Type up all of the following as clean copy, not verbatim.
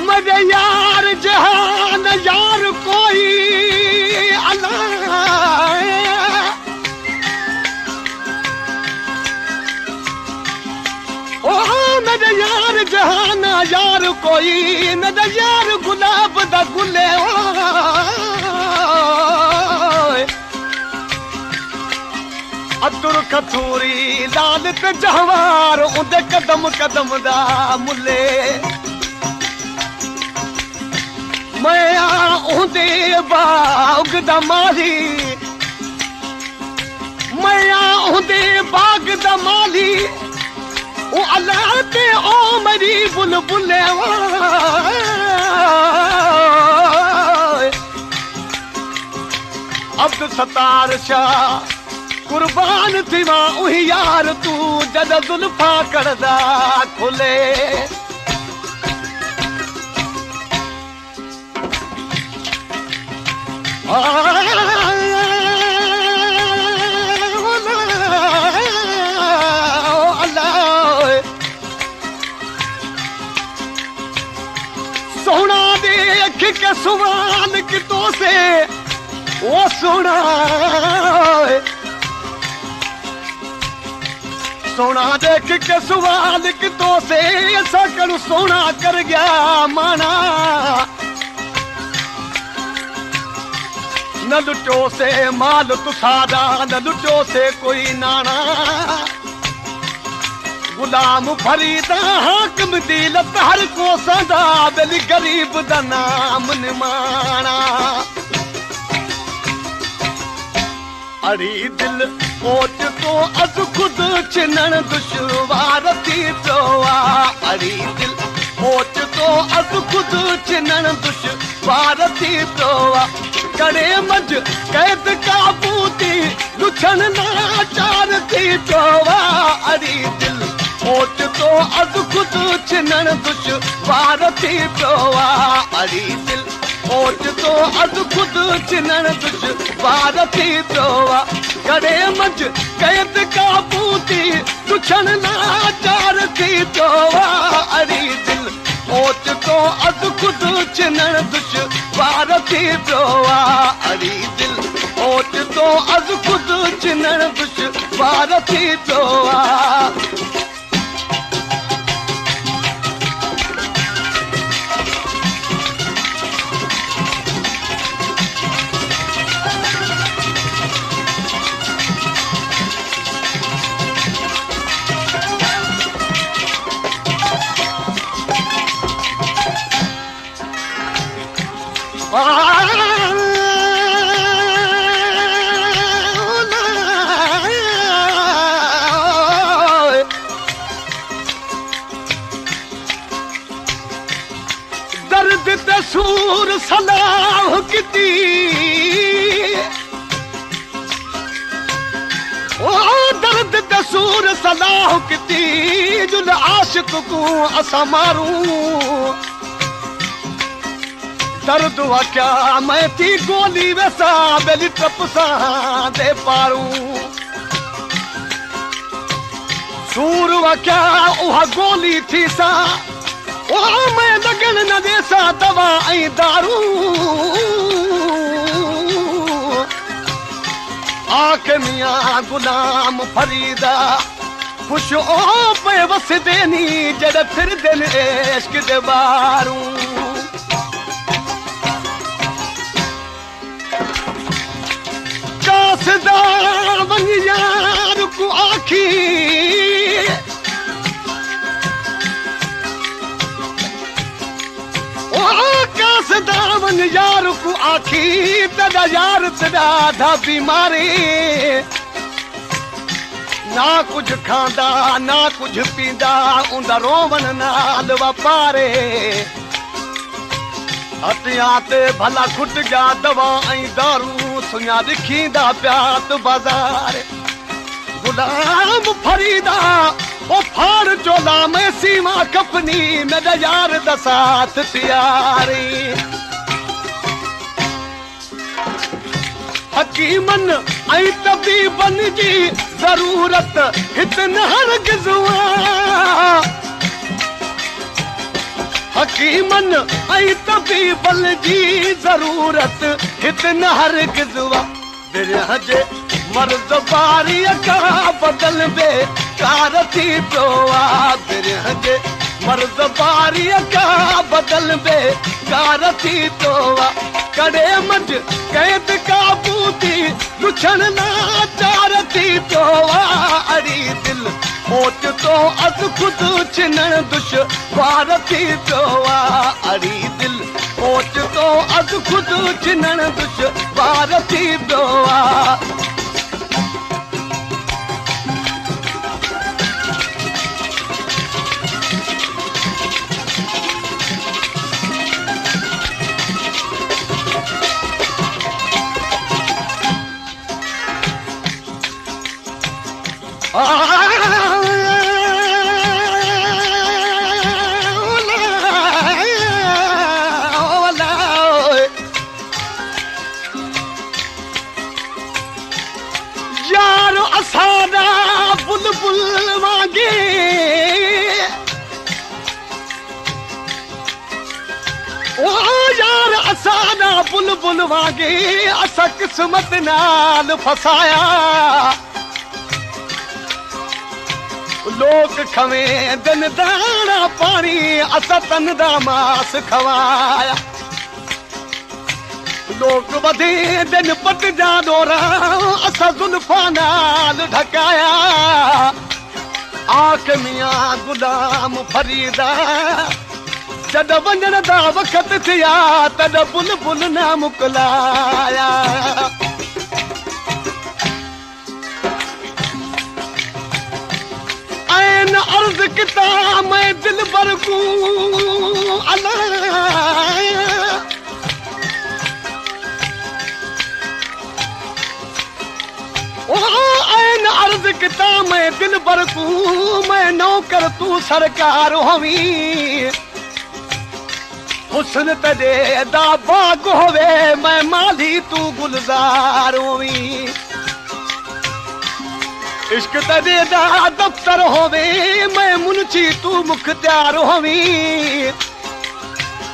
मजे यार जहान यार कोई अल्लाह ओ मजे यार जहान यार कोई मजे यार गुलाब दा गुले अतुर कथूरी लाल ते जहवार उंदे कदम कदम दा मुले मैं उंदे बाग दा माली मैं उंदे बाग दा माली ओ अल्लाह ते ओ मेरी बुलबुले अब्दुल सत्तार शाह कुर्बान थी मां उही यार तू जद जुल्फा करदा खुले सोना देख के सवाल कितों से वो सोना सोना देख के सवाल कितों से सकल सोना कर गया माना न लुटो से माल तुसादा न लुटो से कोई नाना गुलाम फरीदा हाकम दिलत हर को सदा दिल गरीब दा नाम निमाना अड़ी दिल ओट तो अज खुद चिनन दुश्वार थी तो अड़ी दिल ओट तो अज खुद चिनन दुश्वार थी तो करे मज कैद काबू थी लुछन नाचार थी तो अड़ी दिल ओट तो अज खुद चिनन दुश्वार थी तो अड़ी दिल ओट तो अज खुद चिनन दुश्वार थी तो करे मज कैद काबू थी लुछन नाचार थी तो अड़ी दिल ओट तो अज खुद चिनन दुश्वार थी तो अड़ी दिल ओट तो अज खुद चिनन दुश्वार थी तो दर्द तसूर सलाह किती ओ दर्द तसूर सलाह किती जुल आशिक को असा मारू दर्द हुआ क्या मैं थी गोली वैसा बेली टपसा दे पारू सूर हुआ क्या वह गोली थी सा ओ मैं लगन न दे सा दवा ऐ दारू आख मियां गुलाम फरीदा खुश ओ पे वस देनी जड़ फिर दिन इश्क दे बारू कासदा वन यार को आखी कासदा वन यार को आखी तदा यार तदा धा बीमारी ना कुछ खांदा ना कुछ पींदा उंदा रोवन नाल वापारे हथियां ते भला खुट गया दवा ऐं दारू सुञा लिखींदा प्यात बाज़ार गुलाम फरीदा ओ फाड़ चोला में सीमा कपनी मेरा यार दा साथ तैयारी हकीमन ऐं तबीबन जी ज़रूरत हिते न हरगिज़ हकीमन ऐं तबीबन जी ज़रूरत हिते न हरगिज़ विरह जे मर्द बारीअ खां बदल बेकार थी पियो आहे विरह जे मर्द बारीअ खां बदल बेकार थी पियो आहे कॾे मंझि कैद काबू थी लुछण लाचार थी पियो आहे अड़ी दिलि ओचितो अधु ख़ुदि छिनण दुश्वार थी पियो आहे अड़ी दिलि ओचितो अधु ख़ुदि छिनण दुश्वार थी पियो आहे यार असाना बुलबुल वांगे ओ यार असाना बुलबुल वांगे असा किस्मत नाल फसाया लोग खवे दिन दाना पानी असा तन दा मास खवाया लोग वधे दिन पट जा डोरा असा जुल्फा नाल ढकाया आख मियां गुलाम फरीदा जद वञण दा वक़्त थिया तद बुलबुल न मुकलाया न अर्ज किता मैं दिल भर को न अर्ज किता मैं दिल भर को मैं नौकर तू सरकार होवी हुस्न तडे दा बाग होवे मैं माली तू गुलजार होवी इश्क तदे दा दफ्तर होवे मैं मुंशी तू मुख्तियार होवी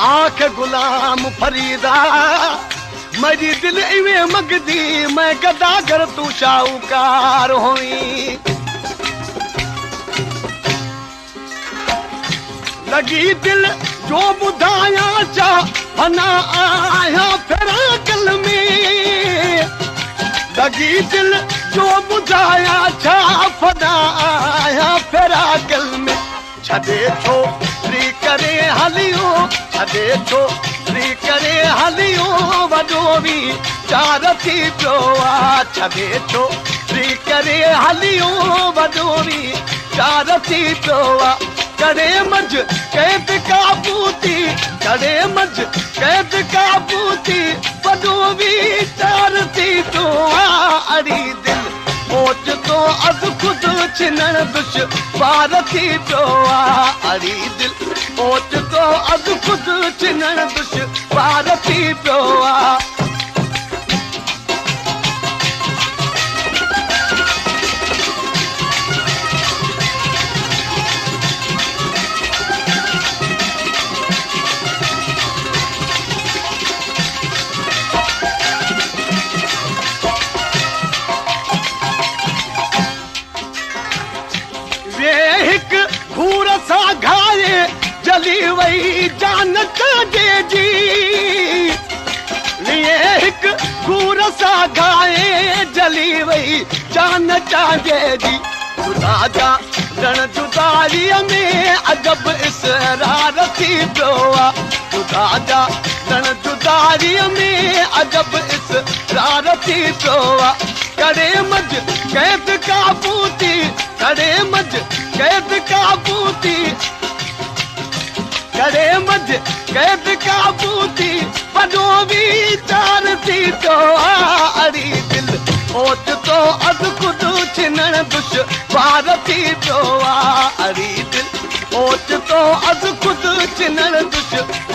आंख गुलाम फरीदा मेरी दिल इवे मगदी मैं गदागर तू शाहूकार होवी लगी दिल जो बुधाया चा फना आया फिरा कल में लगी दिल जो बुझाया छा फना आया फिरा गल में छदे छोरी करे हलियो छदे छोरी करे हलियो वॾो बि चार थी पियो आहे छदे छोरी करे हलियो वॾो बि चार थी पियो आहे कॾे मंझि कैद काबू थी कॾे मंझि कैद काबू थी वॾो बि चार थी पियो आहे अड़ी दिलि ओचितो अधु ख़ुदि छिनण दुश्वार थी पियो आहे अड़ी दिलि ओचितो अधु ख़ुदि छिनण दुश्वार थी पियो आहे घूर सा घाये जली वही जान चाजे जी लिए हिक घूर सा घाये जली वही जान चाजे जी जुदा जा रण जुदारीअ में अजब इसरार थी पियो आहे जुदा जा रण जुदारीअ में अजब इसरार थी पियो आहे कॾे मंझि कैद काबू थी कॾे मंझि कैद काबू थी कॾे मंझि कैद काबू थी वॾो बि चार थी पियो आहे अड़ी दिलि ओचितो अधु ख़ुदि छिनण दुश्वार थी पियो आहे अड़ी दिलि ओचितो अधु ख़ुदि छिनण दुश्वार